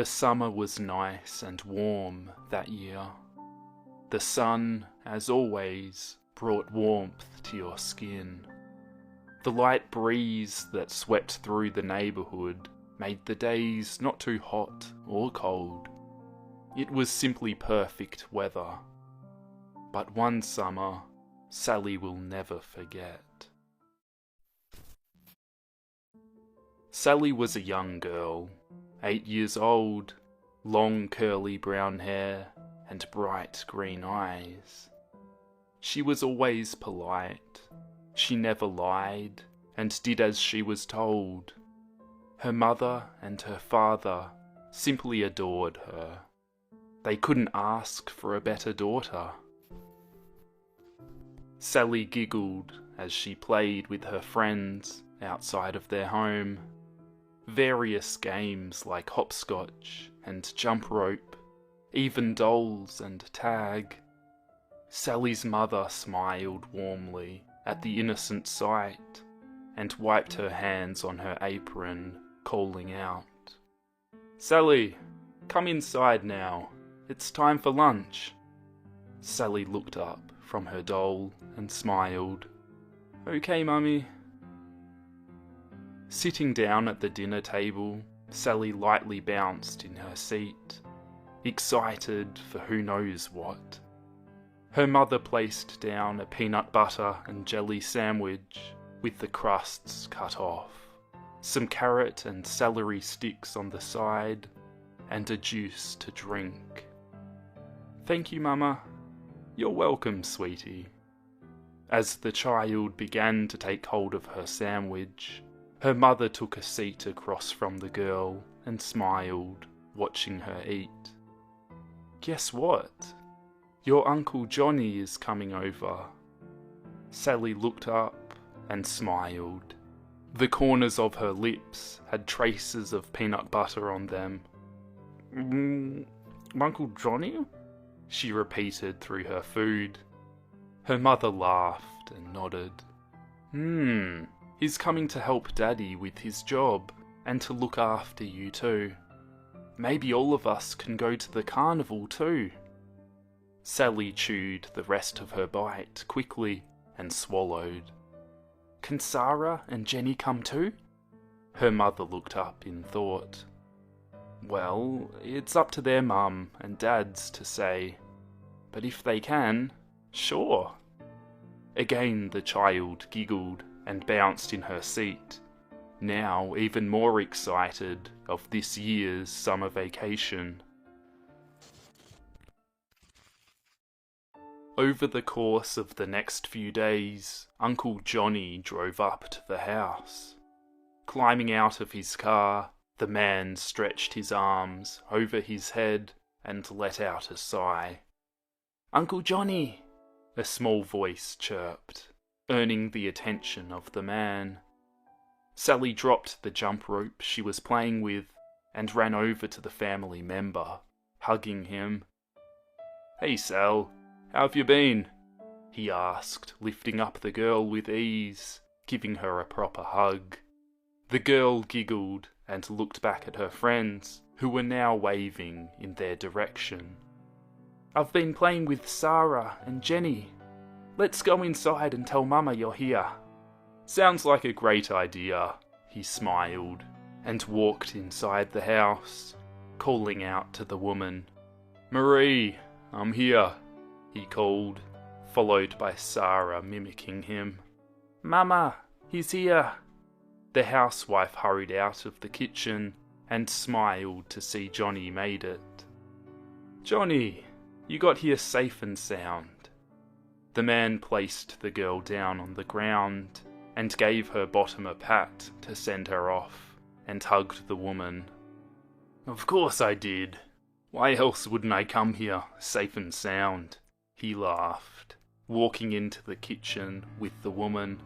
The summer was nice and warm that year. The sun, as always, brought warmth to your skin. The light breeze that swept through the neighbourhood made the days not too hot or cold. It was simply perfect weather. But one summer, Sally will never forget. Sally was a young girl, 8 years old, long curly brown hair and bright green eyes. She was always polite. She never lied and did as she was told. Her mother and her father simply adored her. They couldn't ask for a better daughter. Sally giggled as she played with her friends outside of their home. Various games like hopscotch and jump rope, even dolls and tag. Sally's mother smiled warmly at the innocent sight and wiped her hands on her apron, calling out, "Sally, come inside now. It's time for lunch." Sally looked up from her doll and smiled. "Okay, Mummy." Sitting down at the dinner table, Sally lightly bounced in her seat, excited for who knows what. Her mother placed down a peanut butter and jelly sandwich with the crusts cut off, some carrot and celery sticks on the side, and a juice to drink. "Thank you, Mama." "You're welcome, sweetie." As the child began to take hold of her sandwich, her mother took a seat across from the girl and smiled, watching her eat. "Guess what? Your Uncle Johnny is coming over." Sally looked up and smiled. The corners of her lips had traces of peanut butter on them. "Uncle Johnny?" she repeated through her food. Her mother laughed and nodded. He's coming to help Daddy with his job and to look after you too. Maybe all of us can go to the carnival too." Sally chewed the rest of her bite quickly and swallowed. "Can Sarah and Jenny come too?" Her mother looked up in thought. "Well, it's up to their mum and dads to say. But if they can, sure." Again the child giggled and bounced in her seat, now even more excited of this year's summer vacation. Over the course of the next few days, Uncle Johnny drove up to the house. Climbing out of his car, the man stretched his arms over his head and let out a sigh. "Uncle Johnny!" a small voice chirped, earning the attention of the man. Sally dropped the jump rope she was playing with and ran over to the family member, hugging him. "Hey Sal, how have you been?" he asked, lifting up the girl with ease, giving her a proper hug. The girl giggled and looked back at her friends, who were now waving in their direction. "I've been playing with Sarah and Jenny. Let's go inside and tell Mama you're here." "Sounds like a great idea," he smiled, and walked inside the house, calling out to the woman. "Marie, I'm here," he called, followed by Sarah mimicking him. "Mama, he's here." The housewife hurried out of the kitchen and smiled to see Johnny made it. "Johnny, you got here safe and sound." The man placed the girl down on the ground and gave her bottom a pat to send her off, and hugged the woman. "Of course I did. Why else wouldn't I come here safe and sound?" he laughed, walking into the kitchen with the woman.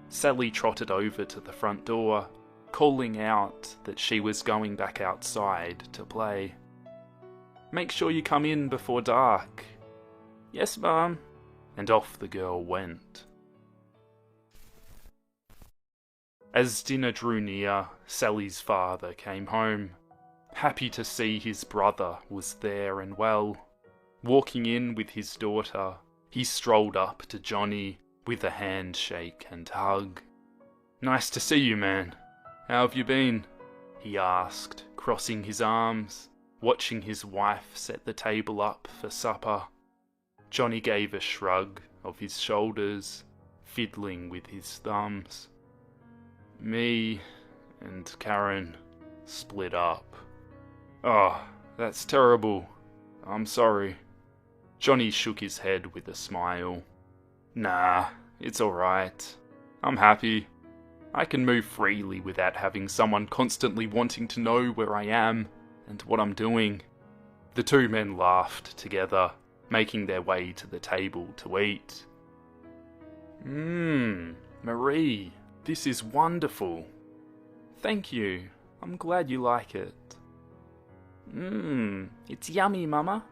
Sally trotted over to the front door, calling out that she was going back outside to play. "Make sure you come in before dark." "Yes, Mum." And off the girl went. As dinner drew near, Sally's father came home. happy to see his brother was there and well. Walking in with his daughter, he strolled up to Johnny with a handshake and hug. "Nice to see you, man. How have you been?" he asked, crossing his arms, watching his wife set the table up for supper. Johnny gave a shrug of his shoulders, fiddling with his thumbs. "Me and Karen split up." "Oh, that's terrible. I'm sorry." Johnny shook his head with a smile. "Nah, it's alright. I'm happy. I can move freely without having someone constantly wanting to know where I am and what I'm doing." The two men laughed together, making their way to the table to eat. Marie, this is wonderful." "Thank you. I'm glad you like it." It's yummy, Mama."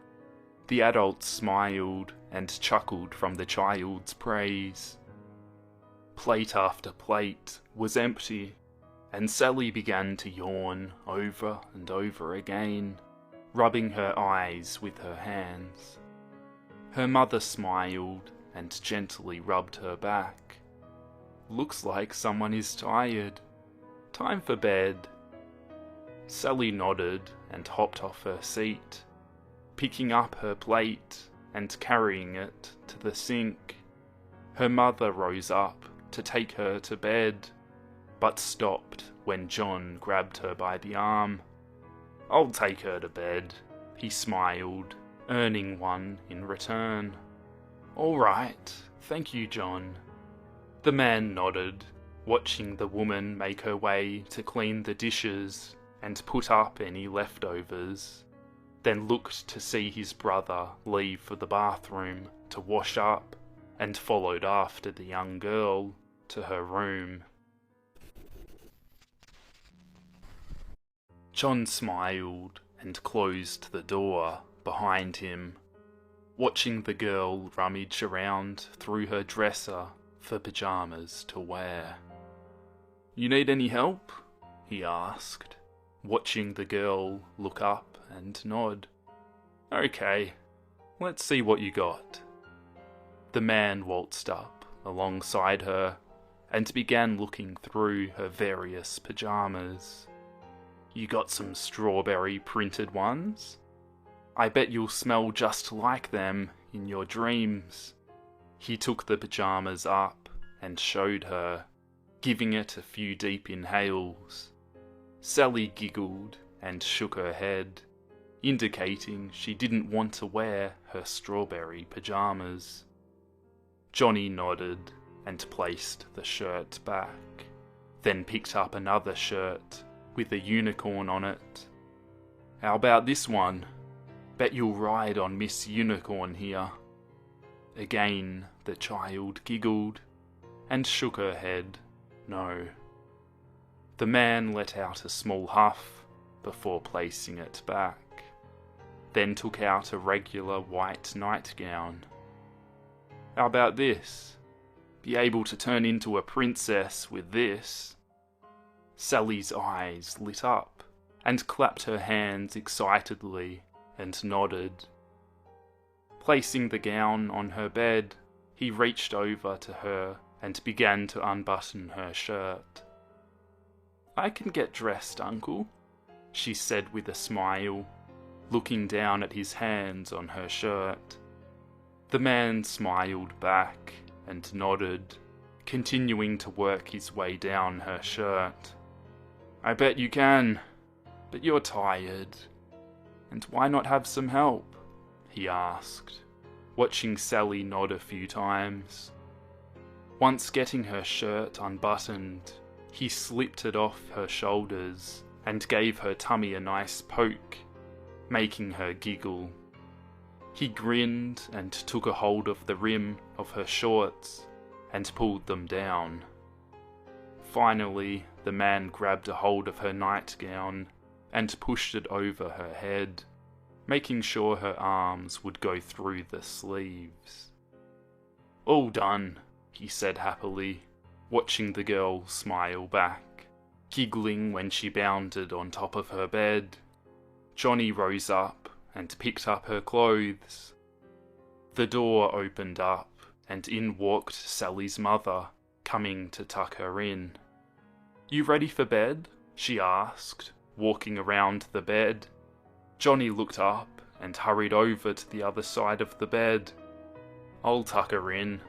The adult smiled and chuckled from the child's praise. Plate after plate was empty, and Sally began to yawn over and over again, rubbing her eyes with her hands. Her mother smiled and gently rubbed her back. "Looks like someone is tired. Time for bed." Sally nodded and hopped off her seat, picking up her plate and carrying it to the sink. Her mother rose up to take her to bed, but stopped when John grabbed her by the arm. "I'll take her to bed," he smiled, earning one in return. "All right, thank you, John." The man nodded, watching the woman make her way to clean the dishes and put up any leftovers, then looked to see his brother leave for the bathroom to wash up, and followed after the young girl to her room. John smiled and closed the door behind him, watching the girl rummage around through her dresser for pyjamas to wear. "You need any help?" he asked, watching the girl look up and nod. "Okay, let's see what you got." The man waltzed up alongside her and began looking through her various pyjamas. "You got some strawberry printed ones? I bet you'll smell just like them in your dreams." He took the pyjamas up and showed her, giving it a few deep inhales. Sally giggled and shook her head, indicating she didn't want to wear her strawberry pyjamas. Johnny nodded and placed the shirt back, then picked up another shirt with a unicorn on it. "How about this one? Bet you'll ride on Miss Unicorn here." Again the child giggled and shook her head no. The man let out a small huff before placing it back, then took out a regular white nightgown. "How about this? Be able to turn into a princess with this." Sally's eyes lit up and clapped her hands excitedly and nodded. Placing the gown on her bed, he reached over to her and began to unbutton her shirt. "I can get dressed, Uncle," she said with a smile, looking down at his hands on her shirt. The man smiled back and nodded, continuing to work his way down her shirt. "I bet you can, but you're tired. And why not have some help?" he asked, watching Sally nod a few times. Once getting her shirt unbuttoned, he slipped it off her shoulders and gave her tummy a nice poke, making her giggle. He grinned and took a hold of the rim of her shorts and pulled them down. Finally, the man grabbed a hold of her nightgown and pushed it over her head, making sure her arms would go through the sleeves. "All done," he said happily, watching the girl smile back, giggling when she bounded on top of her bed, Johnny rose up and picked up her clothes. The door opened up, and in walked Sally's mother, coming to tuck her in. "You ready for bed?" she asked, walking around the bed. Johnny looked up and hurried over to the other side of the bed. "I'll tuck her in.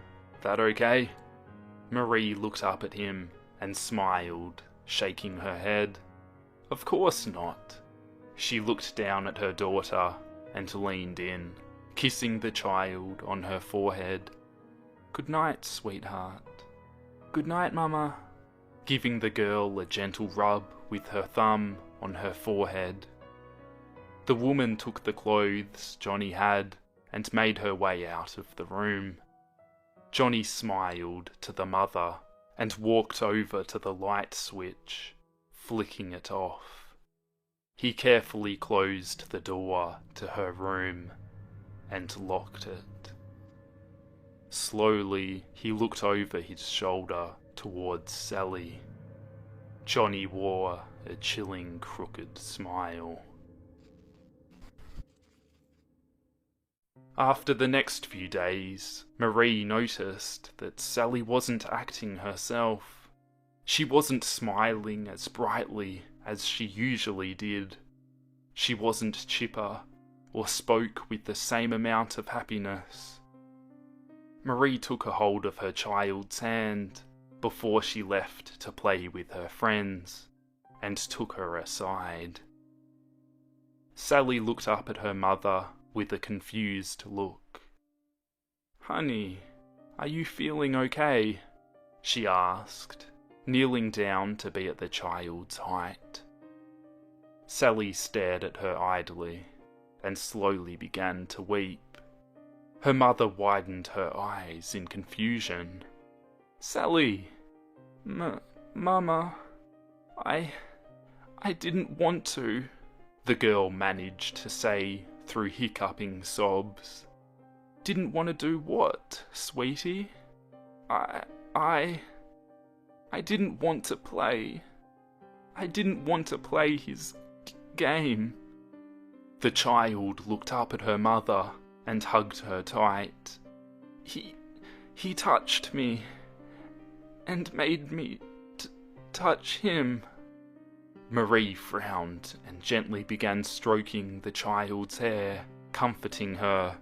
That okay?" Marie looked up at him and smiled, shaking her head. "Of course not." She looked down at her daughter and leaned in, kissing the child on her forehead. "Good night, sweetheart." "Good night, Mama," giving the girl a gentle rub with her thumb on her forehead. The woman took the clothes Johnny had and made her way out of the room. Johnny smiled to the mother and walked over to the light switch, flicking it off. He carefully closed the door to her room and locked it. Slowly, he looked over his shoulder towards Sally. Johnny wore a chilling, crooked smile. After the next few days, Marie noticed that Sally wasn't acting herself. She wasn't smiling as brightly as she usually did. She wasn't chipper or spoke with the same amount of happiness. Marie took a hold of her child's hand before she left to play with her friends and took her aside. Sally looked up at her mother with a confused look. "Honey, are you feeling okay?" she asked, kneeling down to be at the child's height. Sally stared at her idly and slowly began to weep. Her mother widened her eyes in confusion. "Sally! Mama, I didn't want to," the girl managed to say through hiccuping sobs. "Didn't want to do what, sweetie?" I didn't want to play. I didn't want to play his game." The child looked up at her mother and hugged her tight. He touched me and made me touch him." Marie frowned and gently began stroking the child's hair, comforting her,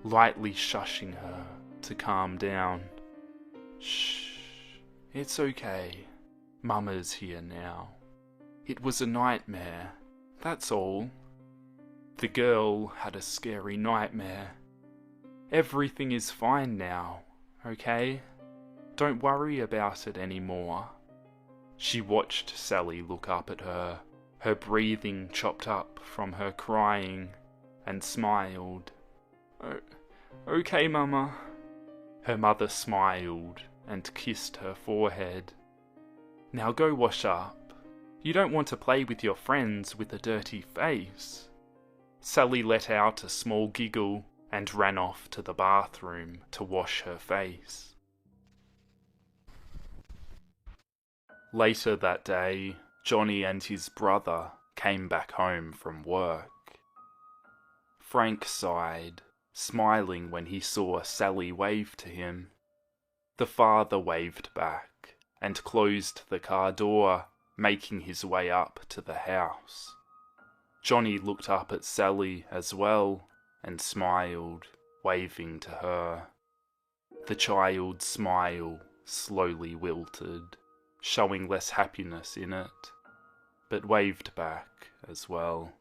lightly shushing her to calm down. "Shh. It's okay. Mama's here now. It was a nightmare, that's all." The girl had a scary nightmare. "Everything is fine now, okay? Don't worry about it anymore." She watched Sally look up at her, her breathing chopped up from her crying, and smiled. Okay, Mama." Her mother smiled and kissed her forehead. "Now go wash up. You don't want to play with your friends with a dirty face." Sally let out a small giggle and ran off to the bathroom to wash her face. Later that day, Johnny and his brother came back home from work. Frank sighed, smiling when he saw Sally wave to him. The father waved back and closed the car door, making his way up to the house. Johnny looked up at Sally as well and smiled, waving to her. The child's smile slowly wilted, showing less happiness in it, but waved back as well.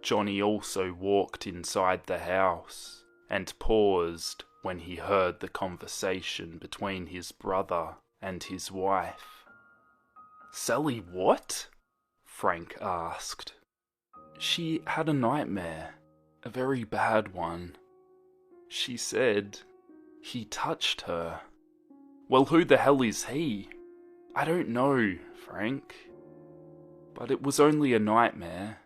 Johnny also walked inside the house and paused when he heard the conversation between his brother and his wife. "Sally what?" Frank asked. "She had a nightmare, a very bad one. She said he touched her." "Well, who the hell is he?" "I don't know, Frank. But it was only a nightmare.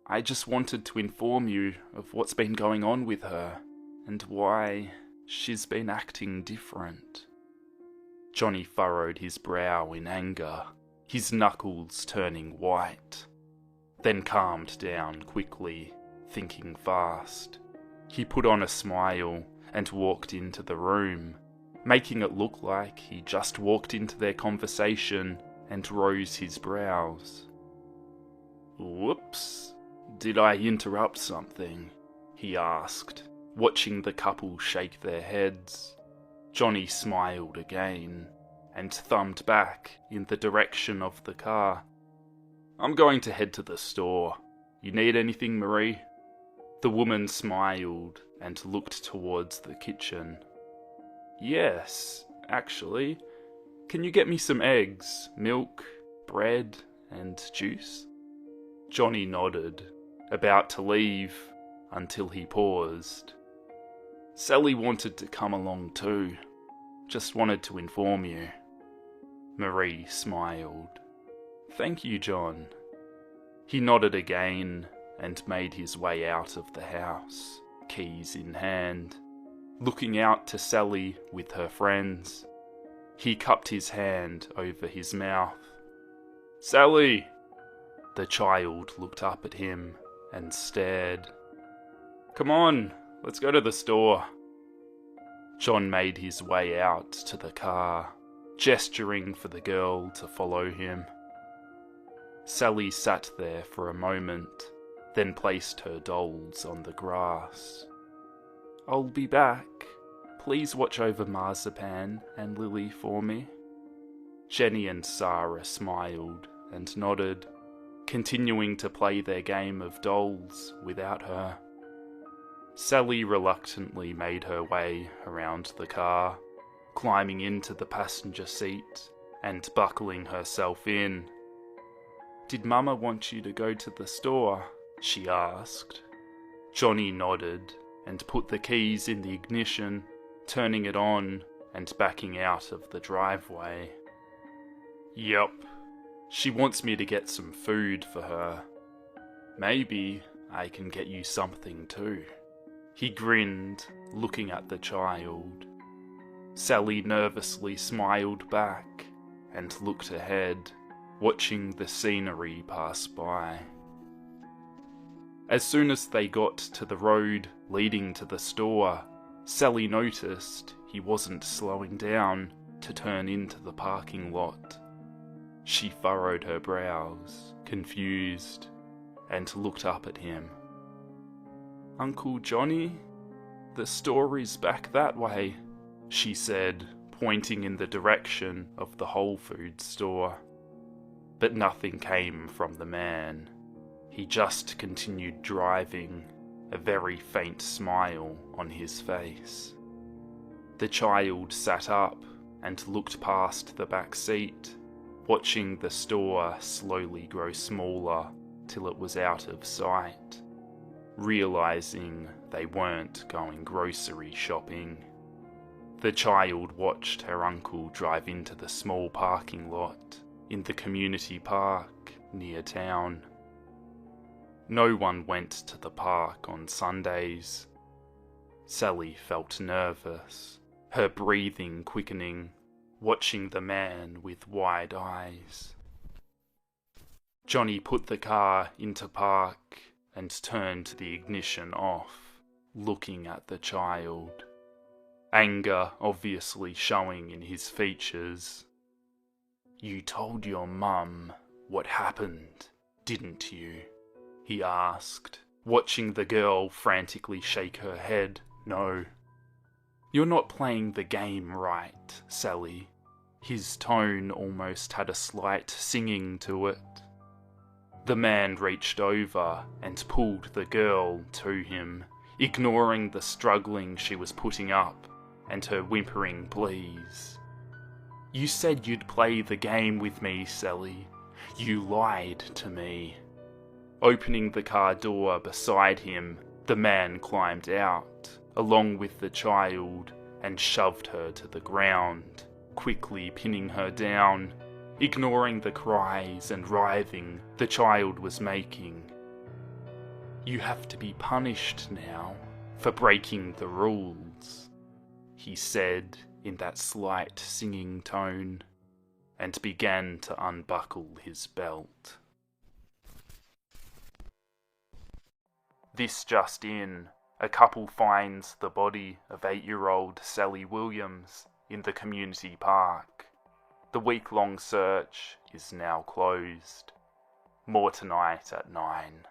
I just wanted to inform you of what's been going on with her, and why she's been acting different." Johnny furrowed his brow in anger, his knuckles turning white. then calmed down quickly, thinking fast. He put on a smile and walked into the room, making it look like he just walked into their conversation and rose his brows. "Whoops, did I interrupt something?" he asked, watching the couple shake their heads. Johnny smiled again and thumbed back in the direction of the car. "I'm going to head to the store. You need anything, Marie?" The woman smiled and looked towards the kitchen. "Yes, actually. Can you get me some eggs, milk, bread, and juice?" Johnny nodded, about to leave, until he paused. "Sally wanted to come along too. Just wanted to inform you." Marie smiled. "Thank you, John." He nodded again and made his way out of the house, keys in hand, looking out to Sally with her friends. He cupped his hand over his mouth. "Sally!" The child looked up at him and stared. "Come on, let's go to the store." John made his way out to the car, gesturing for the girl to follow him. Sally sat there for a moment, then placed her dolls on the grass. "I'll be back. Please watch over Marzipan and Lily for me." Jenny and Sarah smiled and nodded, continuing to play their game of dolls without her. Sally reluctantly made her way around the car, climbing into the passenger seat and buckling herself in. "Did Mama want you to go to the store?" she asked. Johnny nodded and put the keys in the ignition, turning it on and backing out of the driveway. "Yup, she wants me to get some food for her. Maybe I can get you something too." He grinned, looking at the child. Sally nervously smiled back and looked ahead, watching the scenery pass by. As soon as they got to the road leading to the store, Sally noticed he wasn't slowing down to turn into the parking lot. She furrowed her brows, confused, and looked up at him. "Uncle Johnny, the store is back that way," she said, pointing in the direction of the Whole Foods store. But nothing came from the man. He just continued driving, a very faint smile on his face. The child sat up and looked past the back seat, watching the store slowly grow smaller till it was out of sight, realizing they weren't going grocery shopping. The child watched her uncle drive into the small parking lot in the community park near town. No one went to the park on Sundays. Sally felt nervous, her breathing quickening, watching the man with wide eyes. Johnny put the car into park and turned the ignition off, looking at the child, anger obviously showing in his features. "You told your mum what happened, didn't you?" he asked, watching the girl frantically shake her head no. "You're not playing the game right, Sally." His tone almost had a slight singing to it. The man reached over and pulled the girl to him, ignoring the struggling she was putting up and her whimpering pleas. "You said you'd play the game with me, Sally. You lied to me." Opening the car door beside him, the man climbed out, along with the child, and shoved her to the ground, quickly pinning her down, ignoring the cries and writhing the child was making. "You have to be punished now for breaking the rules," he said in that slight singing tone, and began to unbuckle his belt. This just in, a couple finds the body of 8-year-old Sally Williams in the community park. The week-long search is now closed. More tonight at 9.